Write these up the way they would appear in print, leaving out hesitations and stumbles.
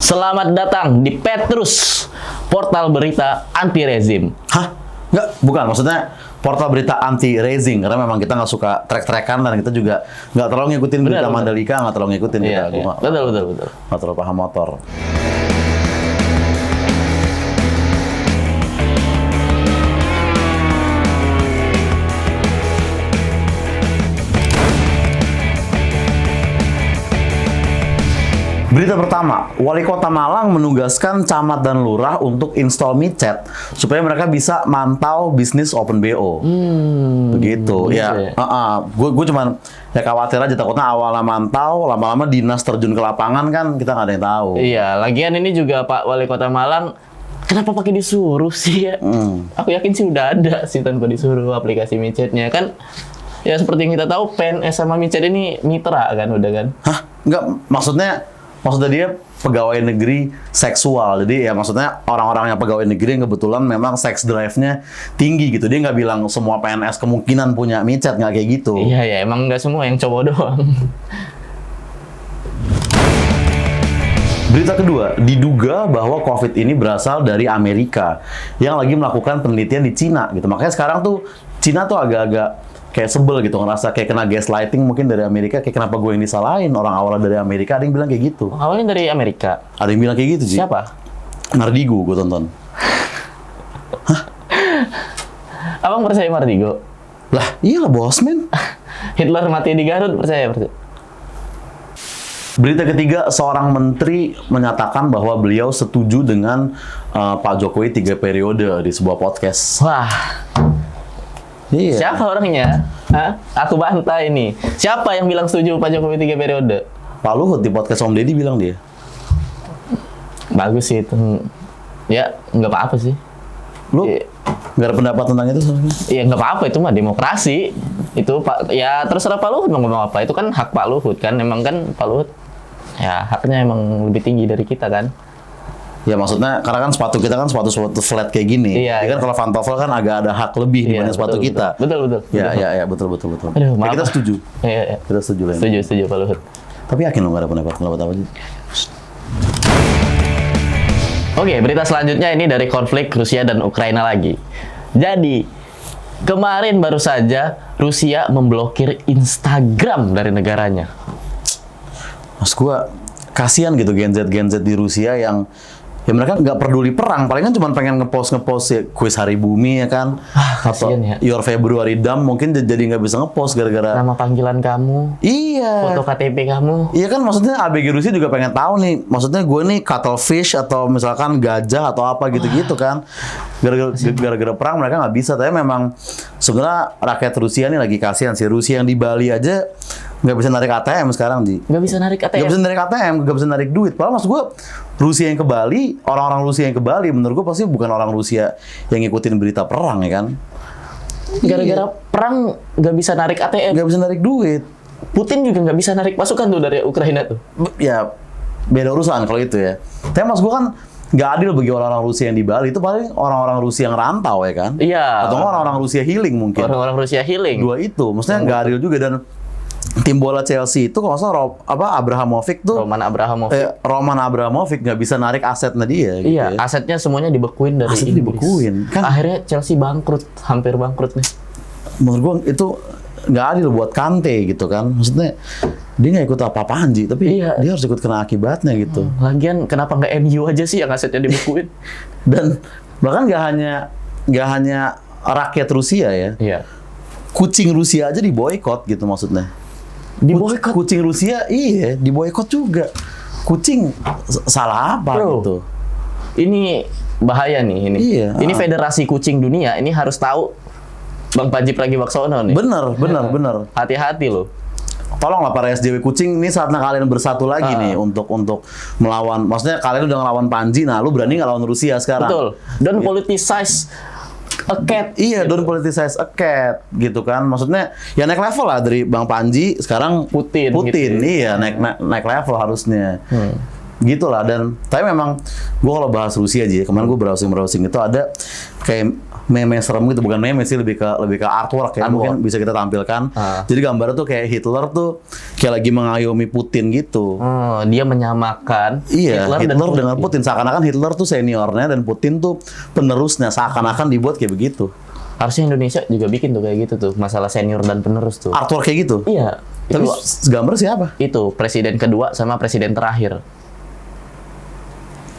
Selamat datang di Petrus, portal berita anti rezim. Hah? Enggak, bukan. Maksudnya portal berita anti rezim, karena memang kita nggak suka trek-trekan dan kita juga nggak terlalu ngikutin berita Mandalika, nggak terlalu ngikutin kita. Iya. Betul. Nggak terlalu paham motor. Berita pertama, Wali Kota Malang menugaskan camat dan lurah untuk install micet supaya mereka bisa mantau bisnis open BO. Begitu. Ya, gue cuman ya khawatir aja, takutnya awalnya mantau, lama-lama dinas terjun ke lapangan kan kita nggak ada yang tahu. Iya, lagian ini juga Pak Wali Kota Malang, kenapa pakai disuruh sih ya? Aku yakin sih udah ada sih tanpa disuruh aplikasi micetnya kan. Ya seperti yang kita tahu, PNS sama micet ini mitra kan, udah kan? Hah? Enggak, maksudnya dia pegawai negeri seksual. Jadi ya maksudnya orang-orang yang pegawai negeri yang kebetulan memang sex drive-nya tinggi gitu. Dia nggak bilang semua PNS kemungkinan punya micet, nggak kayak gitu. Iya ya, emang nggak semua, yang cowok doang. Berita kedua, diduga bahwa COVID ini berasal dari Amerika yang lagi melakukan penelitian di Cina gitu. Makanya sekarang tuh Cina tuh agak-agak kayak sebel gitu, ngerasa kayak kena gaslighting mungkin dari Amerika, kayak kenapa gue yang disalahin, orang awalnya dari Amerika, ada yang bilang kayak gitu. Awalnya dari Amerika? Ada yang bilang kayak gitu, Ji. Siapa? Mardigo, gue tonton. Hah? Abang percaya Mardigo? Lah, iyalah bos, men. Hitler mati di Garut, percaya? Berita ketiga, seorang menteri menyatakan bahwa beliau setuju dengan Pak Jokowi 3 periode di sebuah podcast. Wah. Iya. Siapa orangnya? Hah? Aku bantah ini. Siapa yang bilang setuju Pak Jokowi 3 periode? Pak Luhut di podcast Om Deddy bilang dia. Bagus sih itu. Ya, nggak apa-apa sih. Lu nggak ada pendapat tentang itu sebenarnya? Iya, nggak apa-apa, itu mah demokrasi. Itu Pak, ya terserah Pak Luhut mau ngomong apa. Itu kan hak Pak Luhut kan. Emang kan Pak Luhut ya haknya emang lebih tinggi dari kita kan. Ya maksudnya karena kan sepatu kita kan sepatu flat kayak gini. Iya, kan kalau pantofel kan agak ada hak lebih dibanding sepatu kita. Betul. Ya, betul. Aduh, Ya, kita setuju. Iya. Kita setuju lah. Setuju Pak Luhut. Tapi yakin lu nggak ada pendapat apa sih? Oke, berita selanjutnya ini dari konflik Rusia dan Ukraina lagi. Jadi, kemarin baru saja Rusia memblokir Instagram dari negaranya. Mas gua kasihan gitu Gen Z di Rusia yang ya mereka nggak peduli perang, palingan cuma pengen ngepost ya kuis hari bumi ya kan, atau ya. Your February Dumb mungkin jadi nggak bisa ngepost gara-gara nama panggilan kamu, iya, foto KTP kamu, iya kan, maksudnya ABG Rusia juga pengen tahu nih, maksudnya gue nih cuttlefish atau misalkan gajah atau apa gitu-gitu kan, gara-gara perang mereka nggak bisa. Tapi memang sebenarnya rakyat Rusia nih lagi kasihan sih. Rusia yang di Bali aja nggak bisa narik ATM sekarang, Ji. Nggak bisa narik ATM? Nggak bisa narik ATM, nggak bisa narik duit. Padahal maksud gue, Rusia yang ke Bali, orang-orang Rusia yang ke Bali, menurut gue pasti bukan orang Rusia yang ngikutin berita perang, ya kan? Gara-gara perang nggak bisa narik ATM? Nggak bisa narik duit. Putin juga nggak bisa narik pasukan tuh dari Ukraina tuh? Ya, beda urusan kalau itu ya. Tapi maksud gue kan, nggak adil bagi orang-orang Rusia yang di Bali. Itu paling orang-orang Rusia yang rantau, ya kan? Iya. Atau orang-orang Rusia healing mungkin. Orang-orang Rusia healing. Dua itu, maksudnya nggak adil juga. Dan tim bola Chelsea itu kalau nggak salah Abramovich tuh Roman Abramovich nggak bisa narik asetnya dia. Iya, gitu ya. asetnya semuanya dibekuin dari Asetnya Inggris. dibekuin. Kan, akhirnya Chelsea bangkrut, hampir bangkrut nih. menurut gua itu nggak adil buat Kante gitu kan. Maksudnya dia nggak ikut apa-apaan, Ji, tapi Iya. dia harus ikut kena akibatnya gitu. Lagian kenapa nggak MU aja sih yang asetnya dibekuin? Dan bahkan nggak hanya rakyat Rusia ya. Iya. Kucing Rusia aja diboykot gitu maksudnya. Diboykot? Kucing Rusia iya diboykot juga. Kucing salah apa Bro, gitu. Ini bahaya nih ini. Iya. Ini Federasi Kucing Dunia ini harus tahu Bang Panji Pragiwaksono nih. Bener. Hati-hati loh. Tolonglah para SJW kucing, ini saatnya kalian bersatu lagi nih untuk melawan. Maksudnya kalian udah ngelawan Panji, nah lu berani ngelawan Rusia sekarang. Betul. Don't politicize a cat. Iya, don't politicize a cat gitu kan. Maksudnya ya naik level lah dari Bang Panji sekarang Putin gitu. Iya, naik level harusnya. Gitulah. Dan tapi memang gue kalau bahas Rusia aja, kemarin gue browsing itu ada kayak meme serem gitu, bukan meme sih, lebih ke artwork ya, mungkin bisa kita tampilkan. Jadi gambarnya tuh kayak Hitler tuh kayak lagi mengayomi Putin gitu. Dia menyamakan Hitler dengan Putin, seakan-akan Hitler tuh seniornya dan Putin tuh penerusnya, seakan-akan dibuat kayak begitu. Harusnya Indonesia juga bikin tuh kayak gitu tuh, masalah senior dan penerus tuh. Artwork kayak gitu? Iya. Tapi gambar siapa? Itu presiden kedua sama presiden terakhir.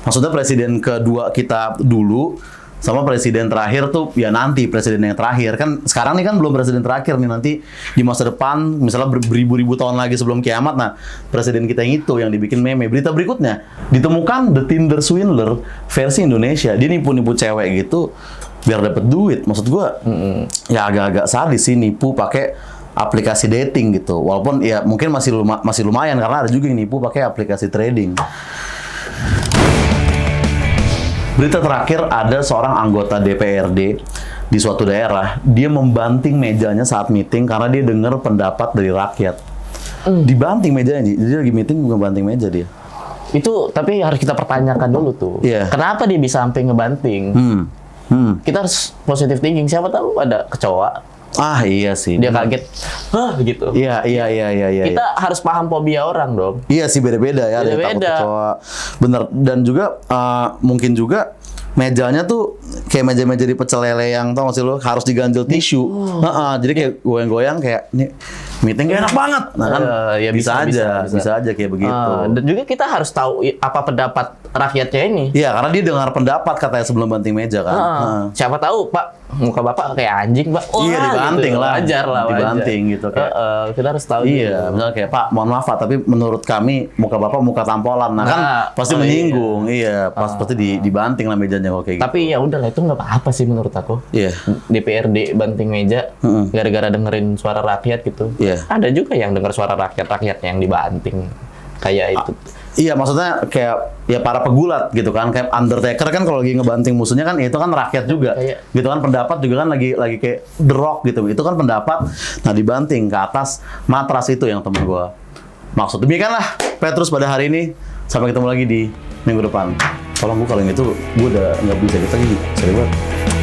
Maksudnya presiden kedua kita dulu sama presiden terakhir tuh ya nanti presiden yang terakhir. Kan sekarang nih kan belum presiden terakhir nih, nanti di masa depan misalnya beribu-ribu tahun lagi sebelum kiamat, nah presiden kita yang itu yang dibikin meme. Berita berikutnya, ditemukan The Tinder Swindler versi Indonesia. Dia nipu-nipu cewek gitu biar dapat duit. Maksud gua ya agak-agak sadis sih, nipu pakai aplikasi dating gitu. Walaupun ya mungkin masih lumayan karena ada juga yang nipu pakai aplikasi trading. Berita terakhir, ada seorang anggota DPRD di suatu daerah, dia membanting mejanya saat meeting karena dia dengar pendapat dari rakyat. Dibanting mejanya, jadi lagi meeting ngebanting meja dia. Itu tapi harus kita pertanyakan dulu tuh. Kenapa dia bisa sampai ngebanting? Kita harus positive thinking. Siapa tahu ada kecoa. Iya sih. Dia kaget. Hah, gitu. Iya. Kita harus paham fobia orang dong. Iya sih, beda-beda ya. Beda-beda. Bener. Dan juga mungkin juga mejanya tuh kayak meja-meja di pecel lele yang tau gak sih lo, harus diganjel tisu. Jadi kayak goyang-goyang kayak nih meeting kayak enak banget. Nah kan ya bisa aja kayak begitu. Dan juga kita harus tahu apa pendapat rakyatnya ini. Iya, karena dia dengar pendapat katanya sebelum banting meja kan. Siapa tahu Pak, muka Bapak kayak anjing, Pak. Iya, dibanting gitu. lah. Wajar lah. Dibanting gitu kayak. Kita harus tahu. Iya, misalnya kayak Pak, mohon maaf Pak, tapi menurut kami muka Bapak muka tampolan. Nah kan pasti menyinggung. Iya, pasti dibanting lah mejanya kalau kayak gitu. Tapi ya udahlah, itu nggak apa-apa sih menurut aku. Iya. DPRD banting meja gara-gara dengerin suara rakyat gitu. Iya. Ada juga yang denger suara rakyatnya yang dibanting. Kayak itu. Iya, maksudnya kayak ya para pegulat gitu kan, kayak Undertaker kan kalau lagi ngebanting musuhnya kan itu kan rakyat juga. Gitu kan, pendapat juga kan lagi kayak The Rock gitu. Itu kan pendapat. Nah, dibanting ke atas matras itu yang temen gua maksud. Demikianlah Petrus pada hari ini. Sampai ketemu lagi di minggu depan. Tolong gua kalau yang itu gua udah nggak bisa gitu lagi. Sorry banget.